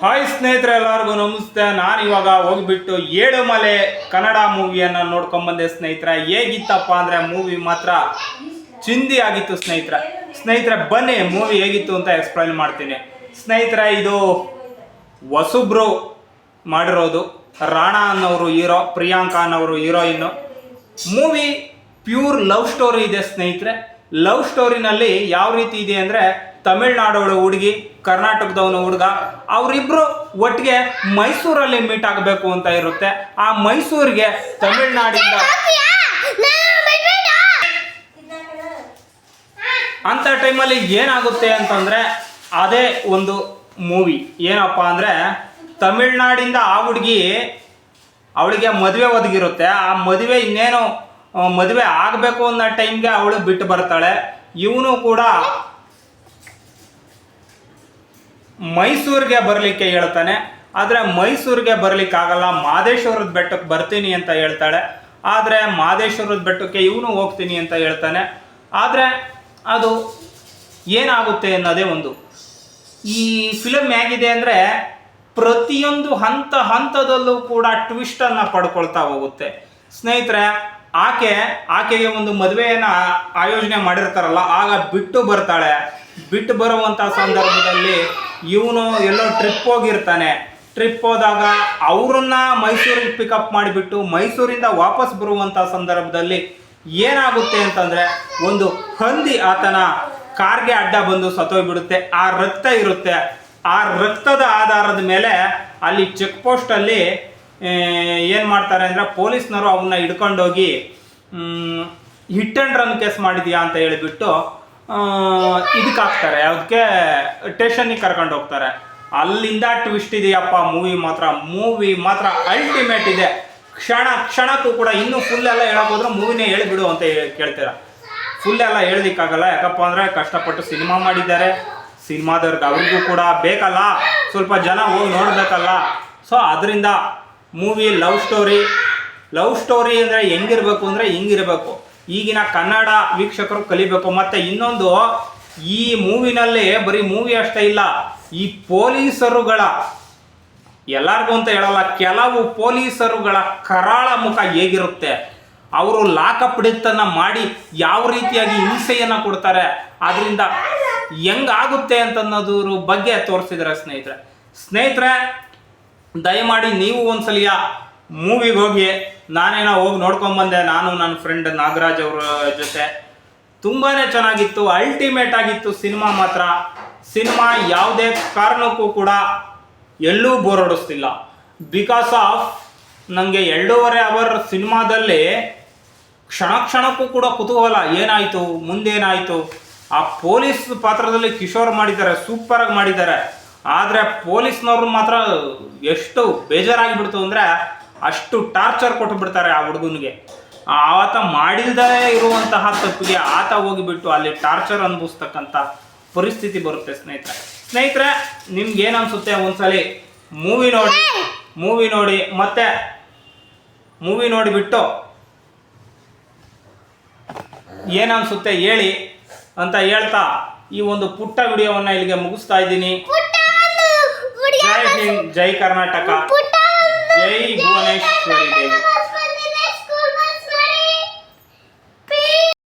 Hi ಸ್ನೇಹಿತರೆ, ಎಲ್ಲರಿಗೂ ನಮಸ್ತೆ. ನಾನು ಇವಾಗ ಹೋಗ್ಬಿಟ್ಟು ಏಳುಮಲೆ ಕನ್ನಡ ಮೂವಿಯನ್ನು ನೋಡ್ಕೊಂಬಂದೆ ಸ್ನೇಹಿತರೆ. ಹೇಗಿತ್ತಪ್ಪ ಅಂದರೆ ಮೂವಿ ಮಾತ್ರ ಚಿಂದಿ ಆಗಿತ್ತು ಸ್ನೇಹಿತರೆ. ಬನ್ನಿ ಮೂವಿ ಹೇಗಿತ್ತು ಅಂತ ಎಕ್ಸ್ಪ್ಲೈನ್ ಮಾಡ್ತೀನಿ ಸ್ನೇಹಿತರೆ. ಇದು ಹೊಸಬ್ರು ಮಾಡಿರೋದು. ರಾಣಾ ಅನ್ನೋರು ಹೀರೋ, ಪ್ರಿಯಾಂಕಾ ಅನ್ನೋರು heroine. Movie pure love story ಇದೆ ಸ್ನೇಹಿತರೆ. ಲವ್ ಸ್ಟೋರಿನಲ್ಲಿ ಯಾವ ರೀತಿ ಇದೆ ಅಂದರೆ, ತಮಿಳ್ನಾಡೋಳು ಹುಡುಗಿ, ಕರ್ನಾಟಕದವನು ಹುಡುಗ, ಅವರಿಬ್ರು ಒಟ್ಟಿಗೆ ಮೈಸೂರಲ್ಲಿ ಮೀಟ್ ಆಗಬೇಕು ಅಂತ ಇರುತ್ತೆ. ಆ ಮೈಸೂರಿಗೆ ತಮಿಳ್ನಾಡಿಂದ ಅಂತ ಟೈಮಲ್ಲಿ ಏನಾಗುತ್ತೆ ಅಂತಂದರೆ, ಅದೇ ಒಂದು ಮೂವಿ. ಏನಪ್ಪ ಅಂದರೆ, ತಮಿಳ್ನಾಡಿಂದ ಆ ಹುಡುಗಿ, ಅವಳಿಗೆ ಮದುವೆ ಒದಗಿರುತ್ತೆ. ಆ ಮದುವೆ ಇನ್ನೇನು ಮದುವೆ ಆಗಬೇಕು ಅನ್ನೋ ಟೈಮ್ಗೆ ಅವಳು ಬಿಟ್ಟು ಬರ್ತಾಳೆ. ಇವನು ಕೂಡ ಮೈಸೂರಿಗೆ ಬರಲಿಕ್ಕೆ ಹೇಳ್ತಾನೆ. ಆದರೆ ಮೈಸೂರಿಗೆ ಬರಲಿಕ್ಕಾಗಲ್ಲ, ಮಹದೇಶ್ವರದ ಬೆಟ್ಟಕ್ಕೆ ಬರ್ತೀನಿ ಅಂತ ಹೇಳ್ತಾಳೆ. ಆದರೆ ಮಹದೇಶ್ವರದ ಬೆಟ್ಟಕ್ಕೆ ಇವನು ಹೋಗ್ತೀನಿ ಅಂತ ಹೇಳ್ತಾನೆ. ಆದರೆ ಅದು ಏನಾಗುತ್ತೆ ಅನ್ನೋದೇ ಒಂದು. ಈ ಫಿಲಮ್ ಹೇಗಿದೆ ಅಂದರೆ, ಪ್ರತಿಯೊಂದು ಹಂತದಲ್ಲೂ ಕೂಡ ಟ್ವಿಸ್ಟನ್ನು ಪಡ್ಕೊಳ್ತಾ ಹೋಗುತ್ತೆ ಸ್ನೇಹಿತರೆ. ಆಕೆಗೆ ಒಂದು ಮದುವೆಯನ್ನು ಆಯೋಜನೆ ಮಾಡಿರ್ತಾರಲ್ಲ, ಆಗ ಬಿಟ್ಟು ಬರ್ತಾಳೆ. ಬಿಟ್ಟು ಬರುವಂಥ ಸಂದರ್ಭದಲ್ಲಿ ಇವನು ಎಲ್ಲೋ ಟ್ರಿಪ್ ಹೋಗಿರ್ತಾನೆ. ಟ್ರಿಪ್ ಹೋದಾಗ ಅವ್ರನ್ನ ಮೈಸೂರಿಗೆ ಪಿಕಪ್ ಮಾಡಿಬಿಟ್ಟು ಮೈಸೂರಿಂದ ವಾಪಸ್ ಬರುವಂಥ ಸಂದರ್ಭದಲ್ಲಿ ಏನಾಗುತ್ತೆ ಅಂತಂದರೆ, ಒಂದು ಹಂದಿ ಆತನ ಕಾರ್ಗೆ ಅಡ್ಡ ಬಂದು ಸತ್ತೋಗ್ಬಿಡುತ್ತೆ. ಆ ರಕ್ತ ಇರುತ್ತೆ. ಆ ರಕ್ತದ ಆಧಾರದ ಮೇಲೆ ಅಲ್ಲಿ ಚೆಕ್ ಪೋಸ್ಟಲ್ಲಿ ಏನು ಮಾಡ್ತಾರೆ ಅಂದರೆ, ಪೊಲೀಸ್ನವರು ಅವನ್ನ ಹಿಡ್ಕೊಂಡೋಗಿ ಹಿಟ್ ಆ್ಯಂಡ್ ರನ್ ಕೇಸ್ ಮಾಡಿದ್ಯಾ ಅಂತ ಹೇಳಿಬಿಟ್ಟು ಇದಕ್ಕೆ ಹಾಕ್ತಾರೆ. ಅದಕ್ಕೆ ಸ್ಟೇಷನ್ನಿಗೆ ಕರ್ಕೊಂಡು ಹೋಗ್ತಾರೆ. ಅಲ್ಲಿಂದ ಟ್ವಿಸ್ಟ್ ಇದೆಯಪ್ಪ. ಮೂವಿ ಮಾತ್ರ ಅಲ್ಟಿಮೇಟ್ ಇದೆ. ಕ್ಷಣಕ್ಕೂ ಕೂಡ. ಇನ್ನೂ ಫುಲ್ಲೆಲ್ಲ ಹೇಳೋಕ್ಕೋದ್ರೆ ಮೂವಿನೇ ಹೇಳಿಬಿಡು ಅಂತ ಕೇಳ್ತೀರ. ಫುಲ್ಲೆಲ್ಲ ಹೇಳಲಿಕ್ಕಾಗಲ್ಲ. ಯಾಕಪ್ಪ ಅಂದರೆ ಕಷ್ಟಪಟ್ಟು ಸಿನಿಮಾ ಮಾಡಿದ್ದಾರೆ. ಸಿನಿಮಾದವ್ರಿಗೆ ಅವ್ರಿಗೂ ಕೂಡ ಬೇಕಲ್ಲ, ಸ್ವಲ್ಪ ಜನ ಹೋಗಿ ನೋಡಬೇಕಲ್ಲ. ಸೊ ಅದರಿಂದ ಮೂವಿ ಲವ್ ಸ್ಟೋರಿ ಅಂದರೆ ಹೆಂಗಿರಬೇಕು ಅಂದರೆ ಹಿಂಗಿರಬೇಕು. ಈಗಿನ ಕನ್ನಡ ವೀಕ್ಷಕರು ಕಲಿಬೇಕು. ಮತ್ತು ಇನ್ನೊಂದು, ಈ ಮೂವಿನಲ್ಲಿ ಬರೀ ಮೂವಿ ಅಷ್ಟೇ ಇಲ್ಲ, ಈ ಪೊಲೀಸರುಗಳ, ಎಲ್ಲರಿಗೂ ಅಂತ ಹೇಳಲ್ಲ, ಕೆಲವು ಪೊಲೀಸರುಗಳ ಕರಾಳ ಮುಖ ಹೇಗಿರುತ್ತೆ, ಅವರು ಲಾಕಪ್ ಡೆತ್ತನ್ನು ಮಾಡಿ ಯಾವ ರೀತಿಯಾಗಿ ಹಿಂಸೆಯನ್ನು ಕೊಡ್ತಾರೆ, ಅದರಿಂದ ಹೆಂಗಾಗುತ್ತೆ ಅಂತನ್ನೋದ್ರ ಬಗ್ಗೆ ತೋರಿಸಿದ್ದಾರೆ ಸ್ನೇಹಿತರೆ. ದಯಮಾಡಿ ನೀವು ಒಂದ್ಸಲಿಯ ಮೂವಿಗೆ ಹೋಗಿ. ನಾನೇನೋ ಹೋಗಿ ನೋಡ್ಕೊಂಬಂದೆ, ನಾನು ನನ್ನ ಫ್ರೆಂಡ್ ನಾಗರಾಜ್ ಅವರ ಜೊತೆ. ತುಂಬಾ ಚೆನ್ನಾಗಿತ್ತು, ಅಲ್ಟಿಮೇಟ್ ಆಗಿತ್ತು ಸಿನಿಮಾ ಮಾತ್ರ. ಸಿನಿಮಾ ಯಾವುದೇ ಕಾರಣಕ್ಕೂ ಕೂಡ ಎಲ್ಲೂ ಬೋರ್ ಹೊಡಿಸ್ತಿಲ್ಲ. ಬಿಕಾಸ್ ಆಫ್ ನನಗೆ 2.5 ಅವರ್ ಸಿನಿಮಾದಲ್ಲಿ ಕ್ಷಣಕ್ಕೂ ಕೂಡ ಕುತೂಹಲ, ಏನಾಯಿತು ಮುಂದೇನಾಯಿತು. ಆ ಪೊಲೀಸ್ ಪಾತ್ರದಲ್ಲಿ ಕಿಶೋರ್ ಮಾಡಿದ್ದಾರೆ, ಸೂಪರಾಗಿ ಮಾಡಿದ್ದಾರೆ. ಆದರೆ ಪೊಲೀಸ್ನವ್ರು ಮಾತ್ರ ಎಷ್ಟು ಬೇಜಾರಾಗಿಬಿಡ್ತು ಅಂದರೆ, ಅಷ್ಟು ಟಾರ್ಚರ್ ಕೊಟ್ಟು ಬಿಡ್ತಾರೆ ಆ ಹುಡುಗನಿಗೆ. ಆತ ಮಾಡಿಲ್ದೇ ಇರುವಂತಹ ತಪ್ಪಿಗೆ ಆತ ಹೋಗಿಬಿಟ್ಟು ಅಲ್ಲಿ ಟಾರ್ಚರ್ ಅನುಭವಿಸ್ತಕ್ಕಂಥ ಪರಿಸ್ಥಿತಿ ಬರುತ್ತೆ ಸ್ನೇಹಿತರೆ. ನಿಮ್ಗೇನು ಅನಿಸುತ್ತೆ ಒಂದ್ಸಲಿ ಮೂವಿ ನೋಡಿ ಮತ್ತೆ ಮೂವಿ ನೋಡಿಬಿಟ್ಟು ಏನನ್ಸುತ್ತೆ ಹೇಳಿ ಅಂತ ಹೇಳ್ತಾ ಈ ಒಂದು ಪುಟ್ಟ ವಿಡಿಯೋವನ್ನು ಇಲ್ಲಿಗೆ ಮುಗಿಸ್ತಾ ಇದ್ದೀನಿ. ಜೈ ಹಿಂದ್, ಜೈ ಕರ್ನಾಟಕ, ಜೈ ಭುವನೇಶ್ವರಿ.